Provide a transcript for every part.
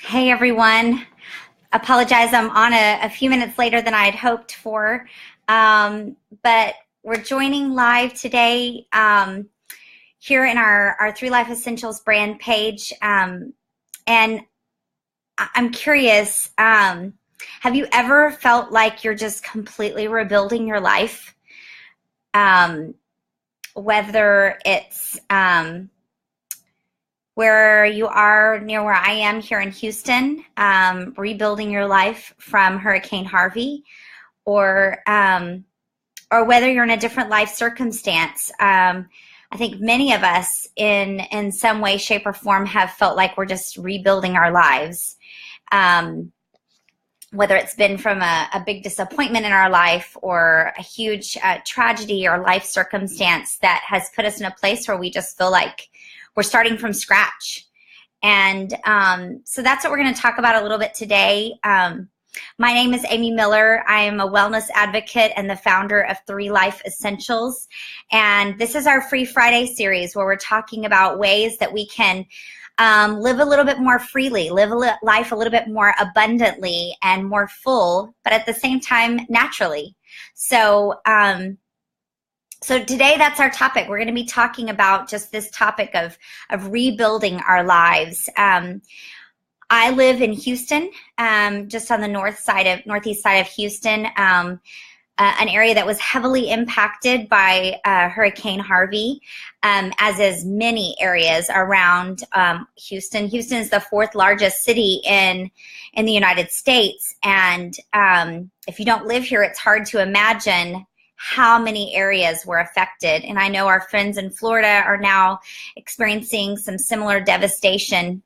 Hey everyone. Apologize, I'm on a few minutes later than I had hoped for. But we're joining live today here in our Three Life Essentials brand page. And I'm curious, have you ever felt like you're just completely rebuilding your life? Um, Whether it's where you are near where I am here in Houston, rebuilding your life from Hurricane Harvey, or or whether you're in a different life circumstance. I think many of us, in some way, shape, or form, have felt like we're just rebuilding our lives. Um, Whether it's been from a big disappointment in our life or a huge tragedy or life circumstance that has put us in a place where we just feel like we're starting from scratch. And so that's what we're going to talk about a little bit today. My name is Amy Miller. I am a wellness advocate and the founder of Three Life Essentials. And this is our Free Friday series where we're talking about ways that we can live a little bit more freely, live life a little bit more abundantly and more full, but at the same time, naturally. So today, that's our topic. We're going to be talking about just this topic of rebuilding our lives. I live in Houston, just on the northeast side of Houston, an area that was heavily impacted by Hurricane Harvey, as is many areas around Houston. Houston is the fourth largest city in the United States, and if you don't live here, it's hard to imagine how many areas were affected. And I know our friends in Florida are now experiencing some similar devastation.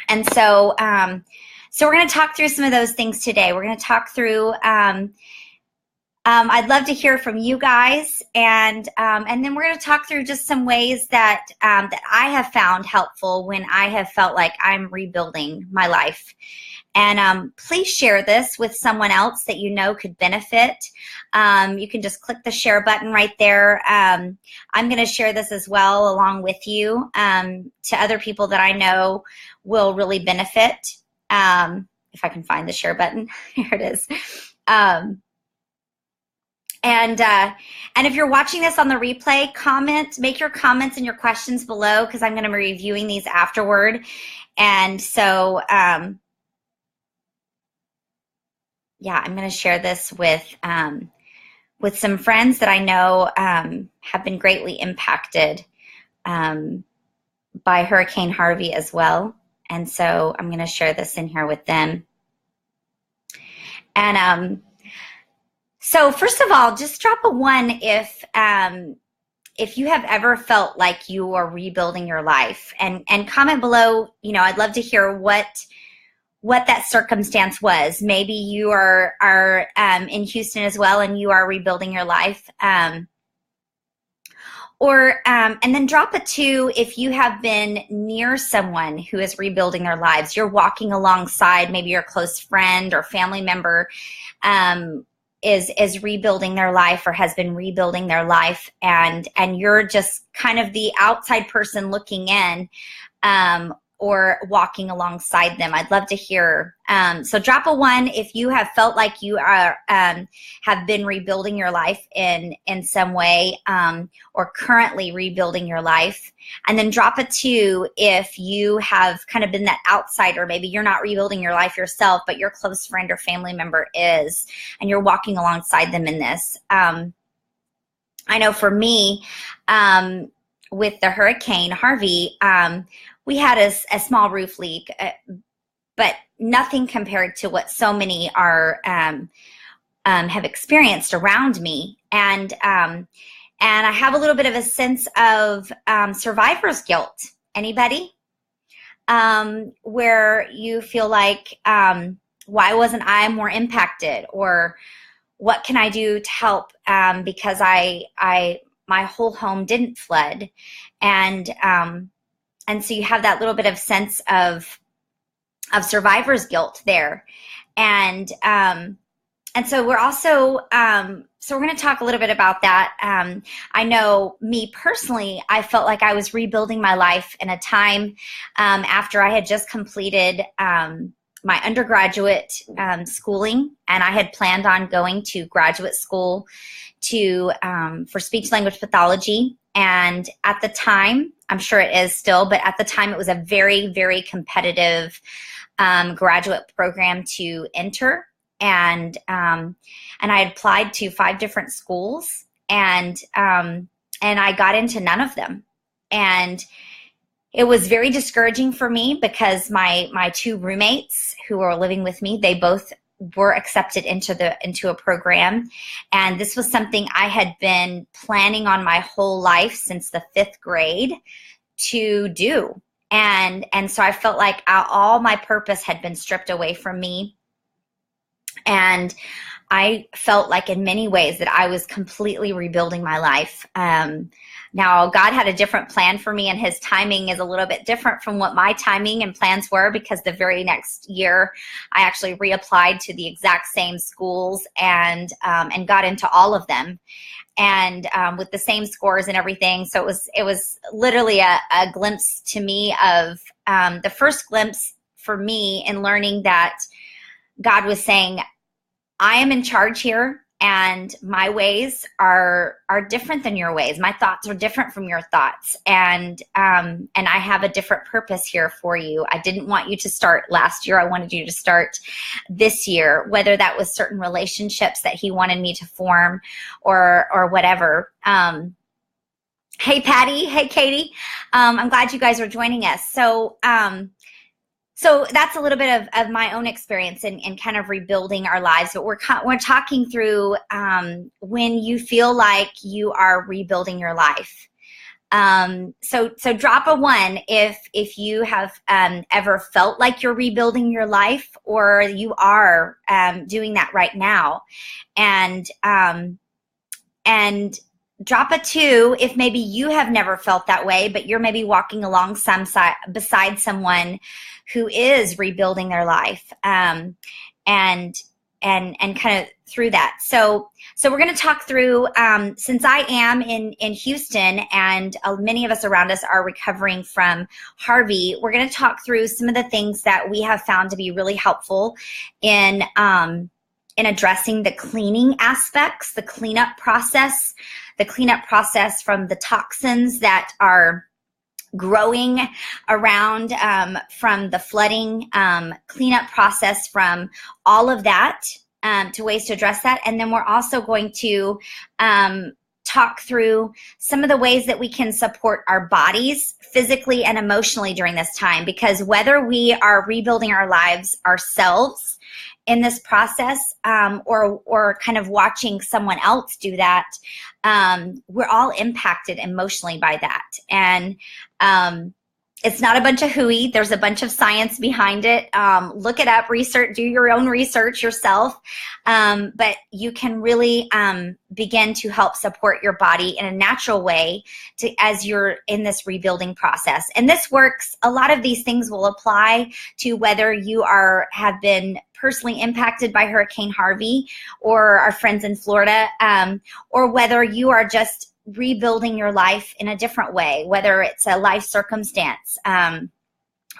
And so we're going to talk through some of those things today. We're going to talk through, I'd love to hear from you guys. And then we're going to talk through just some ways that I have found helpful when I have felt like I'm rebuilding my life. And please share this with someone else that you know could benefit. You can just click the share button right there. I'm going to share this as well along with you to other people that I know will really benefit. If I can find the share button, here it is. And if you're watching this on the replay, make your comments and your questions below, because I'm going to be reviewing these afterward. And so, yeah, I'm going to share this with some friends that I know have been greatly impacted by Hurricane Harvey as well. And so I'm going to share this in here with them. And so first of all, just drop a 1 if you have ever felt like you are rebuilding your life, and comment below. I'd love to hear what that circumstance was. Maybe you are in Houston as well, and you are rebuilding your life. And then drop a 2 if you have been near someone who is rebuilding their lives. You're walking alongside, maybe your close friend or family member is rebuilding their life or has been rebuilding their life, and you're just kind of the outside person looking in, or walking alongside them. I'd love to hear. So drop a 1 if you have felt like you are have been rebuilding your life in some way, or currently rebuilding your life. And then drop a 2 if you have kind of been that outsider. Maybe you're not rebuilding your life yourself, but your close friend or family member is, and you're walking alongside them in this. I know for me, with the Hurricane Harvey, we had a small roof leak, but nothing compared to what so many have experienced around me. And I have a little bit of a sense of survivor's guilt. Anybody? Where you feel like, why wasn't I more impacted? Or what can I do to help? Because my whole home didn't flood. And so you have that little bit of sense of survivor's guilt there. And so we're also So we're going to talk a little bit about that. I know me personally, I felt like I was rebuilding my life in a time after I had just completed my undergraduate schooling, and I had planned on going to graduate school for speech language pathology. And at the time, I'm sure it is still, but at the time it was a very, very competitive graduate program to enter. And I had applied to 5 different schools, and I got into none of them. And it was very discouraging for me because my 2 roommates who were living with me, they both were accepted into a program. And this was something I had been planning on my whole life since the 5th grade to do. And so I felt like all my purpose had been stripped away from me. And I felt like in many ways that I was completely rebuilding my life. Now, God had a different plan for me, and his timing is a little bit different from what my timing and plans were, because the very next year I actually reapplied to the exact same schools and got into all of them, and with the same scores and everything. So it was literally a glimpse to me of the first glimpse for me in learning that God was saying, I am in charge here, and my ways are different than your ways. My thoughts are different from your thoughts, and I have a different purpose here for you. I didn't want you to start last year. I wanted you to start this year, whether that was certain relationships that he wanted me to form or whatever. Hey, Patty. Hey, Katie. I'm glad you guys are joining us. So that's a little bit of my own experience in kind of rebuilding our lives. But we're talking through when you feel like you are rebuilding your life. So drop a 1 if you have ever felt like you're rebuilding your life, or you are doing that right now, and drop a 2 if maybe you have never felt that way, but you're maybe walking beside someone who is rebuilding their life, and kind of through that. So we're going to talk through, since I am in Houston, and many of us around us are recovering from Harvey, we're going to talk through some of the things that we have found to be really helpful in addressing the cleaning aspects, the cleanup process from the toxins that are growing around from the flooding, cleanup process from all of that, to ways to address that. And then we're also going to talk through some of the ways that we can support our bodies physically and emotionally during this time, because whether we are rebuilding our lives ourselves in this process, or kind of watching someone else do that, we're all impacted emotionally by that. And it's not a bunch of hooey. There's a bunch of science behind it. Look it up, research, do your own research yourself. But you can really begin to help support your body in a natural way as you're in this rebuilding process. And this works. A lot of these things will apply to whether you have been personally impacted by Hurricane Harvey, or our friends in Florida, or whether you are just rebuilding your life in a different way, whether it's a life circumstance,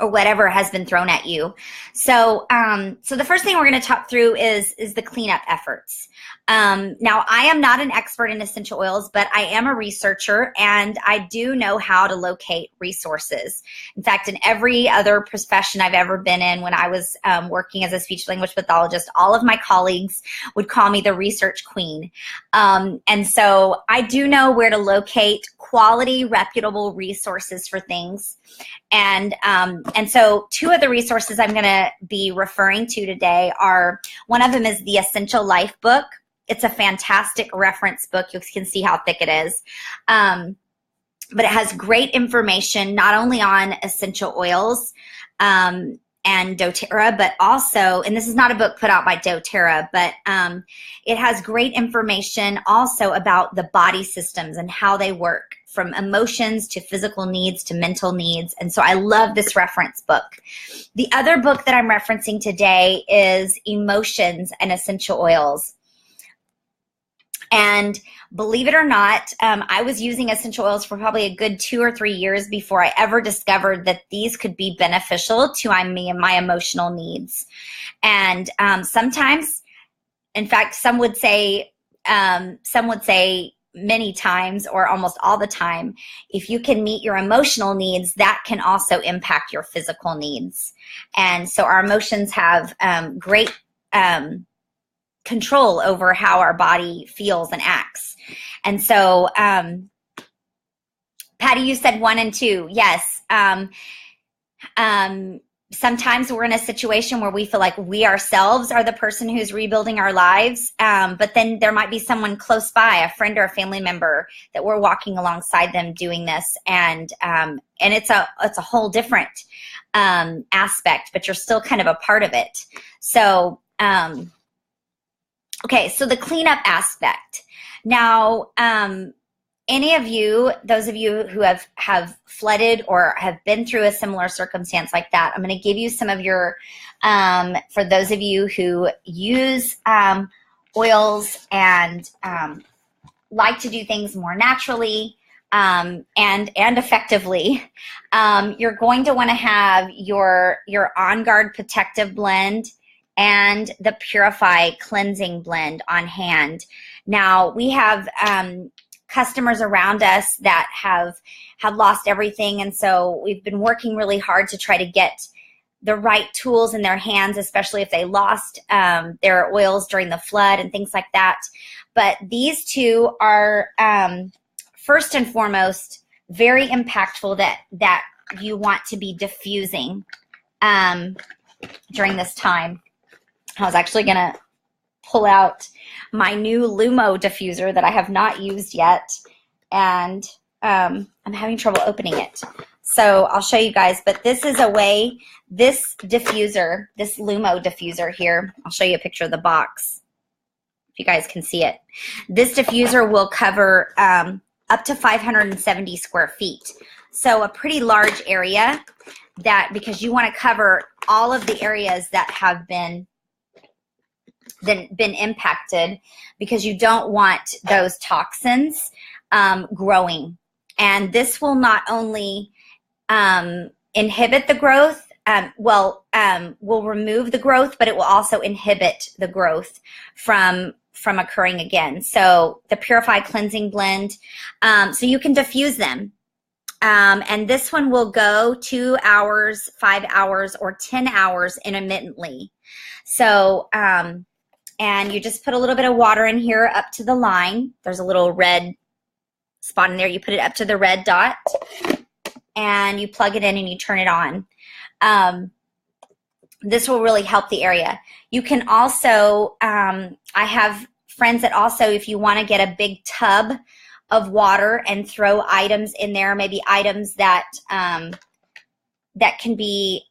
or whatever has been thrown at you. So the first thing we're going to talk through is the cleanup efforts. Now, I am not an expert in essential oils, but I am a researcher, and I do know how to locate resources. In fact, in every other profession I've ever been in, when I was working as a speech language pathologist, all of my colleagues would call me the research queen. And so I do know where to locate quality, reputable resources for things. And so 2 of the resources I'm going to be referring to today are, one of them is the Essential Life book. It's a fantastic reference book. You can see how thick it is. But it has great information, not only on essential oils and doTERRA, but also, and this is not a book put out by doTERRA, but it has great information also about the body systems and how they work, from emotions to physical needs to mental needs. And so I love this reference book. The other book that I'm referencing today is Emotions and Essential Oils. And believe it or not, I was using essential oils for probably a good 2 or 3 years before I ever discovered that these could be beneficial to me and my emotional needs. And sometimes, in fact, some would say many times or almost all the time, if you can meet your emotional needs, that can also impact your physical needs. And so our emotions have great control over how our body feels and acts. And so, Patty, you said 1 and 2. Yes. Sometimes we're in a situation where we feel like we ourselves are the person who's rebuilding our lives. But then there might be someone close by, a friend or a family member, that we're walking alongside them doing this. And it's a whole different aspect, but you're still kind of a part of it. So, okay, so the cleanup aspect. Now, any of you, those of you who have flooded or have been through a similar circumstance like that, I'm going to give you some of your, for those of you who use oils and like to do things more naturally and effectively, you're going to want to have your On Guard Protective Blend and the Purify Cleansing Blend on hand. Now, we have customers around us that have lost everything, and so we've been working really hard to try to get the right tools in their hands, especially if they lost their oils during the flood and things like that. But these two are first and foremost very impactful that you want to be diffusing during this time. I was actually going to pull out my new Lumo diffuser that I have not used yet, and I'm having trouble opening it. So I'll show you guys, but this is a way, this diffuser, this Lumo diffuser here, I'll show you a picture of the box if you guys can see it. This diffuser will cover up to 570 square feet. So a pretty large area, that because you want to cover all of the areas that have been impacted, because you don't want those toxins growing. And this will not only inhibit the growth, will remove the growth, but it will also inhibit the growth from occurring again. So the Purify Cleansing Blend, so you can diffuse them. And this one will go 2 hours, 5 hours, or 10 hours intermittently. So, and you just put a little bit of water in here up to the line. There's a little red spot in there. You put it up to the red dot, and you plug it in and you turn it on. This will really help the area. You can also, I have friends that also, if you want to get a big tub of water and throw items in there, maybe items that that can be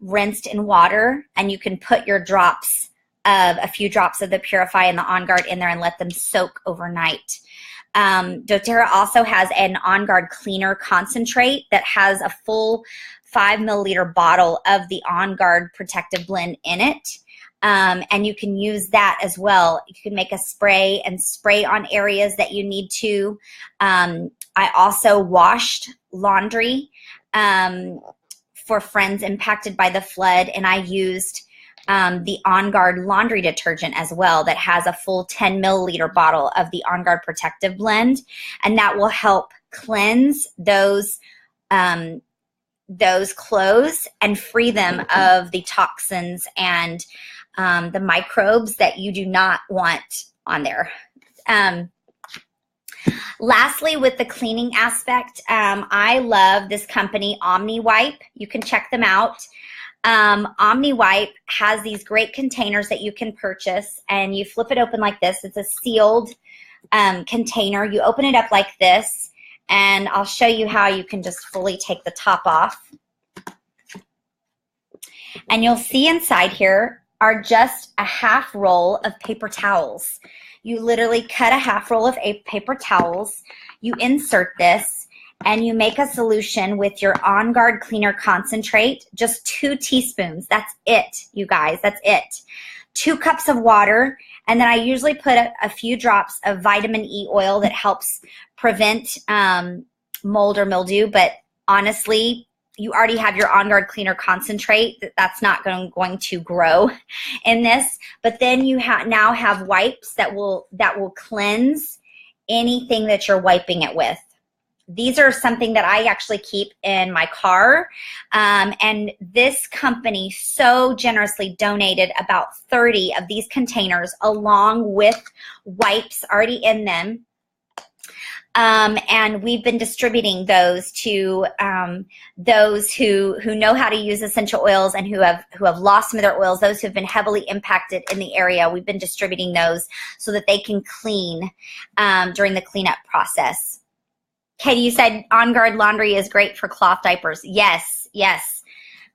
rinsed in water, and you can put your drops of a few drops of the Purify and the On Guard in there and let them soak overnight. doTERRA also has an On Guard cleaner concentrate that has a full 5 milliliter bottle of the On Guard protective blend in it. And you can use that as well. You can make a spray and spray on areas that you need to. I also washed laundry for friends impacted by the flood, and I used the On Guard laundry detergent as well that has a full 10 milliliter bottle of the On Guard protective blend, and that will help cleanse those clothes and free them of the toxins and the microbes that you do not want on there. Lastly, with the cleaning aspect, I love this company, OmniWipe. You can check them out. OmniWipe has these great containers that you can purchase, and you flip it open like this. It's a sealed container. You open it up like this, and I'll show you how you can just fully take the top off. And you'll see inside here are just a half roll of paper towels. You literally cut a half roll of paper towels, you insert this, and you make a solution with your On Guard cleaner concentrate, just 2 teaspoons. That's it, you guys, that's it. 2 cups of water, And then I usually put a few drops of vitamin E oil that helps prevent mold or mildew. But honestly, you already have your On Guard Cleaner concentrate. That's not going to grow in this. But then you now have wipes that will cleanse anything that you're wiping it with. These are something that I actually keep in my car. And this company so generously donated about 30 of these containers along with wipes already in them. And we've been distributing those to those who know how to use essential oils and who have lost some of their oils, those who have been heavily impacted in the area. We've been distributing those so that they can clean during the cleanup process. Katie, you said On Guard laundry is great for cloth diapers. Yes, yes.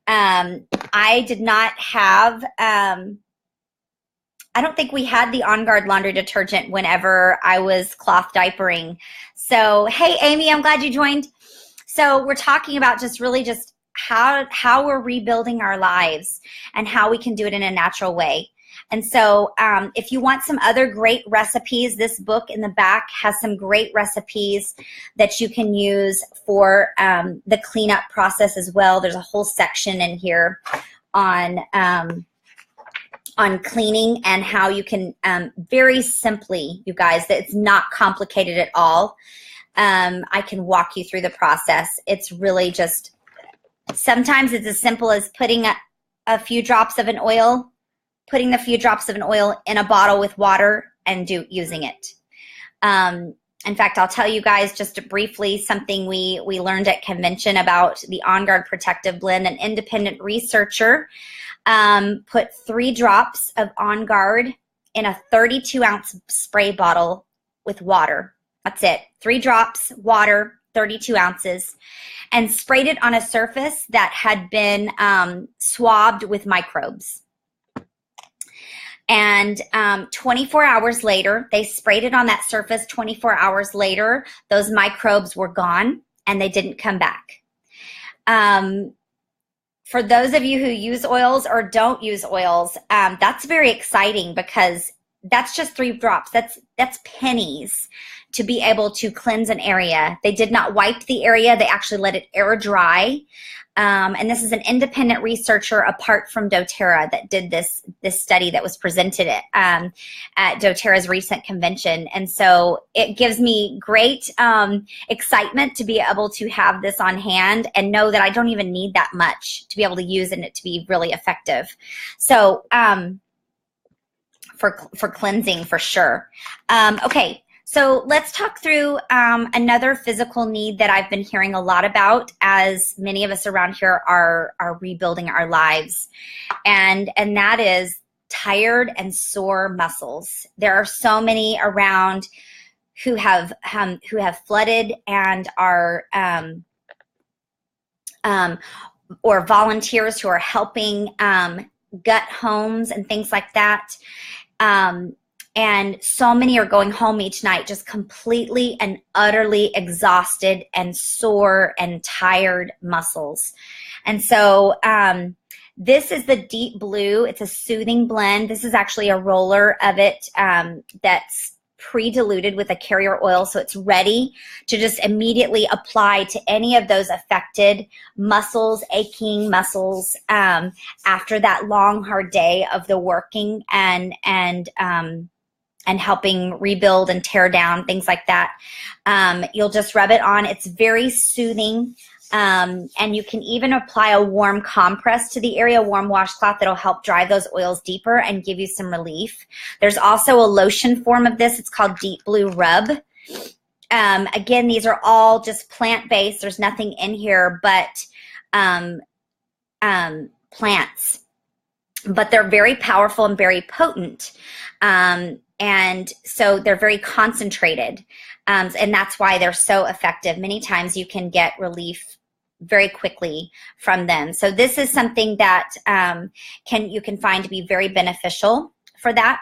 I did not have, I don't think we had the On Guard laundry detergent whenever I was cloth diapering. So, hey, Amy, I'm glad you joined. So we're talking about just how we're rebuilding our lives and how we can do it in a natural way. And so if you want some other great recipes, this book in the back has some great recipes that you can use for the cleanup process as well. There's a whole section in here on cleaning and how you can very simply, you guys, that it's not complicated at all. I can walk you through the process. It's really just, sometimes it's as simple as putting a few drops of an oil, putting the few drops of an oil in a bottle with water and using it. In fact, I'll tell you guys just briefly something we learned at convention about the On Guard Protective Blend. An independent researcher put 3 drops of On Guard in a 32-ounce spray bottle with water. That's it. 3 drops, water, 32 ounces, and sprayed it on a surface that had been swabbed with microbes. And 24 hours later, they sprayed it on that surface. 24 hours later, those microbes were gone and they didn't come back. For those of you who use oils or don't use oils, that's very exciting because that's just 3 drops. That's pennies to be able to cleanse an area. They did not wipe the area. They actually let it air dry. And this is an independent researcher apart from doTERRA that did this study that was presented at doTERRA's recent convention. And so it gives me great excitement to be able to have this on hand and know that I don't even need that much to be able to use and it to be really effective. So for cleansing for sure. Okay. So let's talk through another physical need that I've been hearing a lot about as many of us around here are rebuilding our lives. And that is tired and sore muscles. There are so many around who have flooded and are or volunteers who are helping gut homes and things like that. And so many are going home each night just completely and utterly exhausted and sore and tired muscles. And so this is the Deep Blue. It's a soothing blend. This is actually a roller of it that's pre-diluted with a carrier oil, so it's ready to just immediately apply to any of those affected muscles, aching muscles after that long, hard day of the working and helping rebuild and tear down, things like that. You'll just rub it on. It's very soothing. And you can even apply a warm compress to the area, warm washcloth that'll help drive those oils deeper and give you some relief. There's also a lotion form of this. It's called Deep Blue Rub. Again, these are all just plant-based. There's nothing in here but plants. But they're very powerful and very potent. And so they're very concentrated. And that's why they're so effective. Many times you can get relief very quickly from them. So this is something that you can find to be very beneficial for that.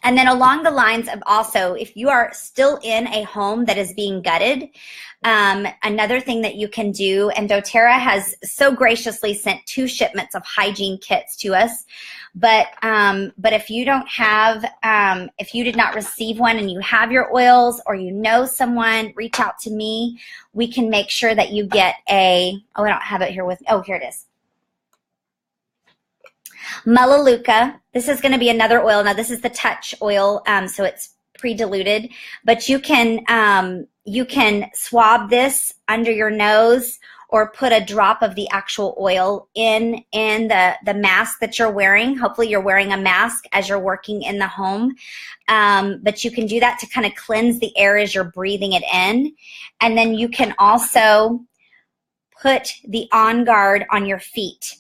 And then along the lines of also, if you are still in a home that is being gutted, another thing that you can do, and doTERRA has so graciously sent 2 shipments of hygiene kits to us, but if you don't have, if you did not receive one and you have your oils, or you know someone, reach out to me. We can make sure that you get a, oh, I don't have it here with, oh, here it is. Melaleuca. This is going to be another oil. Now, this is the touch oil, so it's pre-diluted, but you can swab this under your nose, or put a drop of the actual oil in the mask that you're wearing. Hopefully you're wearing a mask as you're working in the home, but you can do that to kind of cleanse the air as you're breathing it in. And then you can also put the On Guard on your feet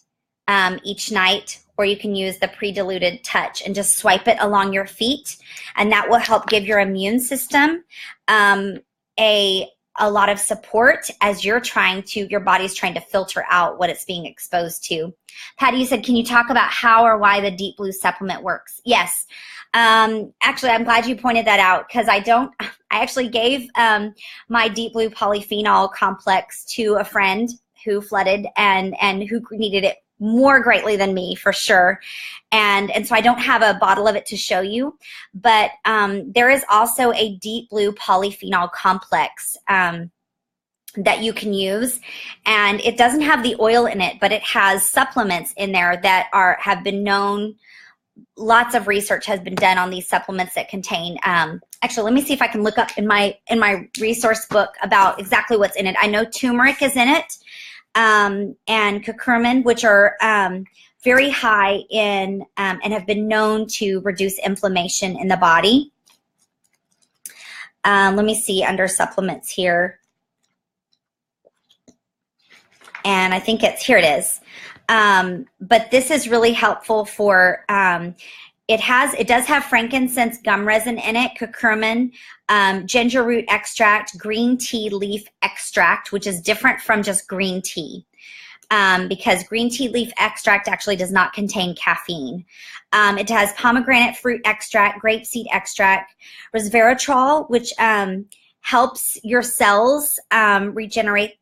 each night, or you can use the pre-diluted touch and just swipe it along your feet, and that will help give your immune system a lot of support as your body's trying to filter out what it's being exposed to. Patty, you said, can you talk about how or why the Deep Blue supplement works? Yes. Actually, I'm glad you pointed that out, because I actually gave my Deep Blue polyphenol complex to a friend who flooded and who needed it more greatly than me, for sure. And so I don't have a bottle of it to show you, but there is also a Deep Blue polyphenol complex that you can use, and it doesn't have the oil in it, but it has supplements in there that have been known. Lots of research has been done on these supplements that contain, actually, let me see if I can look up in my resource book about exactly what's in it. I know turmeric is in it, and curcumin, which are very high in and have been known to reduce inflammation in the body. Let me see under supplements here. And I think here it is. But this is really helpful for, it does have frankincense gum resin in it, curcumin, ginger root extract, green tea leaf extract, which is different from just green tea, because green tea leaf extract actually does not contain caffeine. It has pomegranate fruit extract, grapeseed extract, resveratrol, which helps your cells regenerate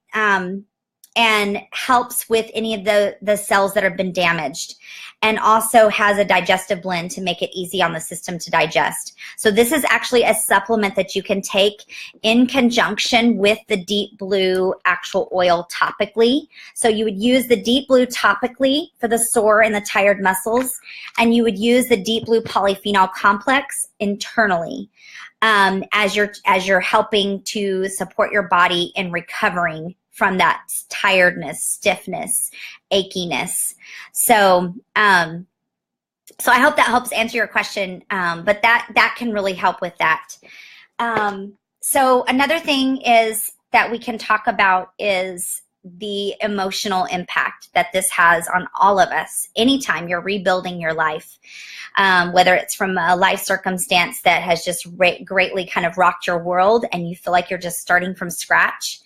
and helps with any of the cells that have been damaged, and also has a digestive blend to make it easy on the system to digest. So this is actually a supplement that you can take in conjunction with the Deep Blue actual oil topically. So you would use the Deep Blue topically for the sore and the tired muscles, and you would use the Deep Blue polyphenol complex internally as you're helping to support your body in recovering from that tiredness, stiffness, achiness. So, so I hope that helps answer your question, but that can really help with that. So another thing is that we can talk about is the emotional impact that this has on all of us anytime you're rebuilding your life, whether it's from a life circumstance that has just greatly kind of rocked your world and you feel like you're just starting from scratch,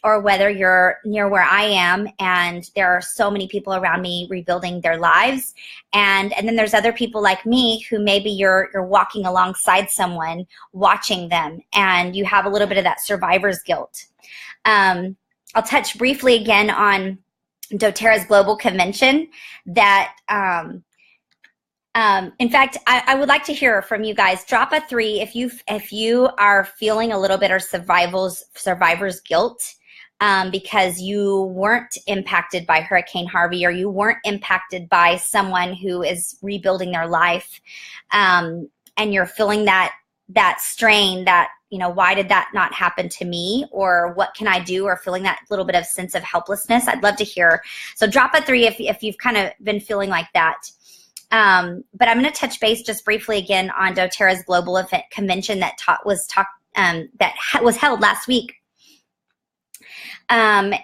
or whether you're near where I am and there are so many people around me rebuilding their lives, and then there's other people like me who maybe you're walking alongside someone watching them and you have a little bit of that survivor's guilt. I'll touch briefly again on doTERRA's global convention that in fact, I would like to hear from you guys. Drop a 3 if you are feeling a little bit of survivor's guilt because you weren't impacted by Hurricane Harvey, or you weren't impacted by someone who is rebuilding their life, and you're feeling that strain, that, you know, why did that not happen to me, or what can I do, or feeling that little bit of sense of helplessness. I'd love to hear. So drop a 3 if you've kind of been feeling like that. But I'm going to touch base just briefly again on doTERRA's global event convention that was held last week. Another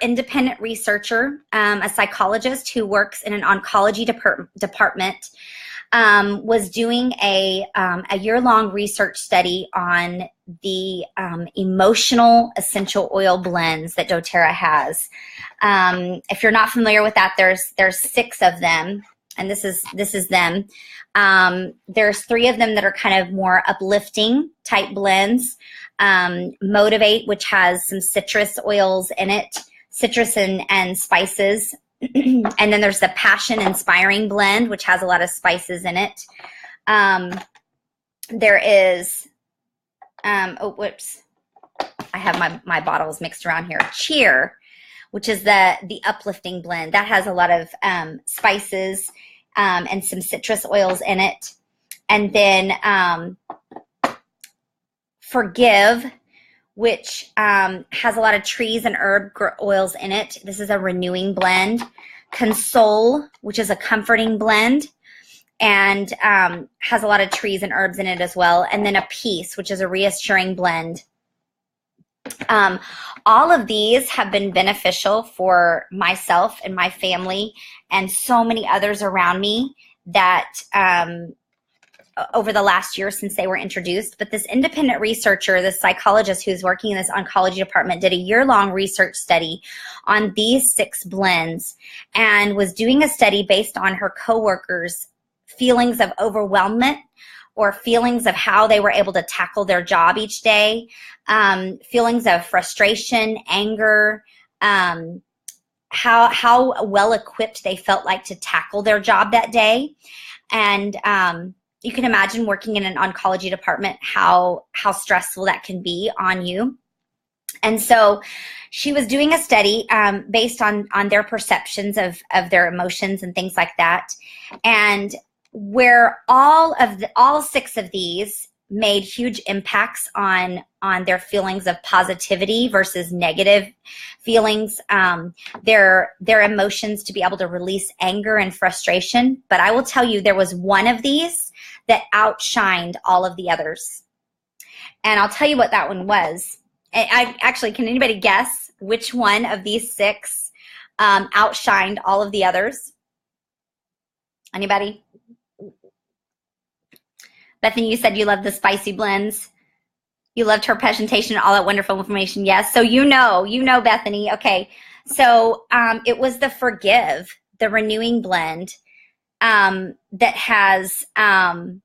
independent researcher, a psychologist who works in an oncology department, was doing a year-long research study on the emotional essential oil blends that doTERRA has. If you're not familiar with that, there's 6 of them, and this is them. There's 3 of them that are kind of more uplifting type blends. Motivate, which has some citrus oils in it, citrus and spices. And then there's the Passion Inspiring blend, which has a lot of spices in it. There is, oh, whoops. I have my bottles mixed around here. Cheer, which is the uplifting blend. That has a lot of spices and some citrus oils in it. And then Forgive, which has a lot of trees and herb oils in it. This is a renewing blend. Console, which is a comforting blend, and has a lot of trees and herbs in it as well. And then a Peace, which is a reassuring blend. All of these have been beneficial for myself and my family and so many others around me that over the last year since they were introduced. But this independent researcher, this psychologist who's working in this oncology department, did a year-long research study on these 6 blends and was doing a study based on her coworkers' feelings of overwhelmment or feelings of how they were able to tackle their job each day, feelings of frustration, anger, how well equipped they felt like to tackle their job that day. And you can imagine working in an oncology department, how stressful that can be on you. And so she was doing a study based on their perceptions of their emotions and things like that. And where all 6 of these made huge impacts on their feelings of positivity versus negative feelings, their emotions to be able to release anger and frustration. But I will tell you, there was one of these that outshined all of the others. And I'll tell you what that one was. Actually, can anybody guess which one of these 6 outshined all of the others? Anybody? Bethany, you said you loved the spicy blends. You loved her presentation, all that wonderful information. Yes. So you know, Bethany. Okay. So it was the Forgive, the renewing blend that has, I'm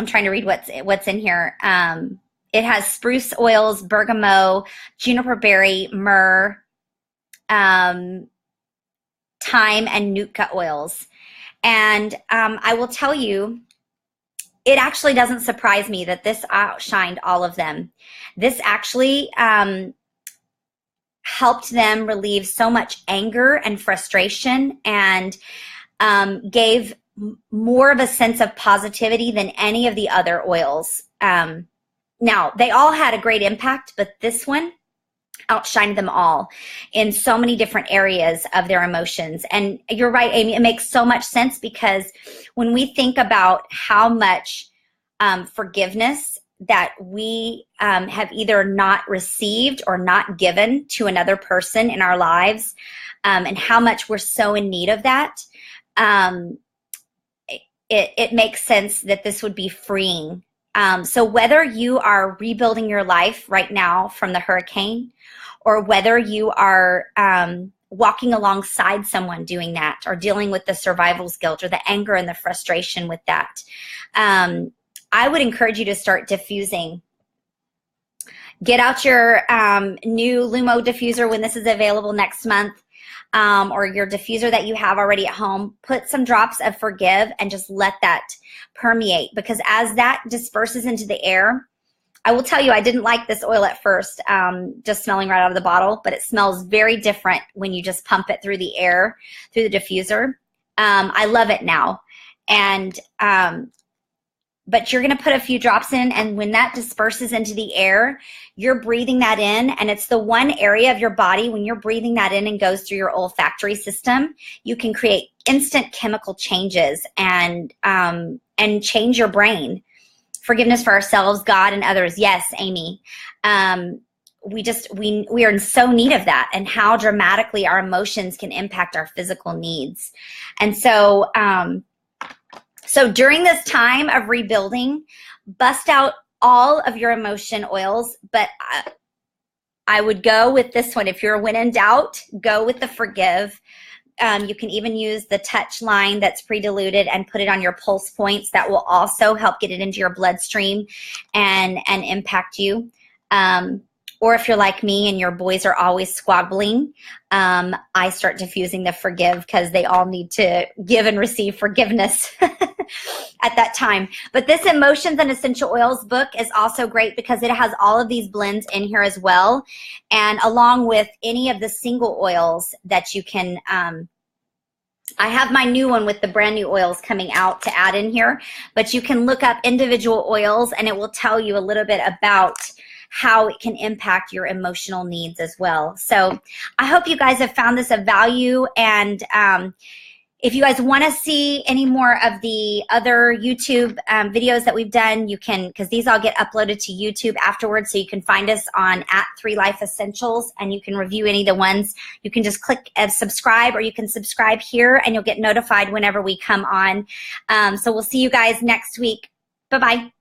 trying to read what's in here. It has spruce oils, bergamot, juniper berry, myrrh, thyme, and Nootka oils. And I will tell you, it actually doesn't surprise me that this outshined all of them. This actually helped them relieve so much anger and frustration and gave more of a sense of positivity than any of the other oils. Now, they all had a great impact, but this one outshined them all in so many different areas of their emotions. And you're right, Amy, it makes so much sense, because when we think about how much forgiveness that we have either not received or not given to another person in our lives, and how much we're so in need of that, it makes sense that this would be freeing. So whether you are rebuilding your life right now from the hurricane, or whether you are walking alongside someone doing that, or dealing with the survival's guilt or the anger and the frustration with that, I would encourage you to start diffusing. Get out your new Lumo diffuser when this is available next month, or your diffuser that you have already at home. Put some drops of Forgive and just let that permeate, because as that disperses into the air, I will tell you, I didn't like this oil at first, just smelling right out of the bottle, but it smells very different when you just pump it through the air, through the diffuser. I love it now. And but you're going to put a few drops in, and when that disperses into the air, you're breathing that in, and it's the one area of your body, when you're breathing that in and goes through your olfactory system, you can create instant chemical changes and change your brain. Forgiveness for ourselves, God, and others. Yes, Amy. We are in so need of that, and how dramatically our emotions can impact our physical needs. And so, so during this time of rebuilding, bust out all of your emotion oils, but I would go with this one. If you're when in doubt, go with the Forgive. You can even use the touch line that's pre-diluted and put it on your pulse points. That will also help get it into your bloodstream and impact you. Or if you're like me and your boys are always squabbling, I start diffusing the forgive, because they all need to give and receive forgiveness at that time. But this Emotions and Essential Oils book is also great because it has all of these blends in here as well, and along with any of the single oils that you can I have my new one with the brand new oils coming out to add in here, but you can look up individual oils and it will tell you a little bit about how it can impact your emotional needs as well. So I hope you guys have found this of value, and if you guys want to see any more of the other YouTube videos that we've done, you can, because these all get uploaded to YouTube afterwards, so you can find us on @3Life_Essentials, and you can review any of the ones. You can just click subscribe, or you can subscribe here and you'll get notified whenever we come on. So we'll see you guys next week. Bye-bye.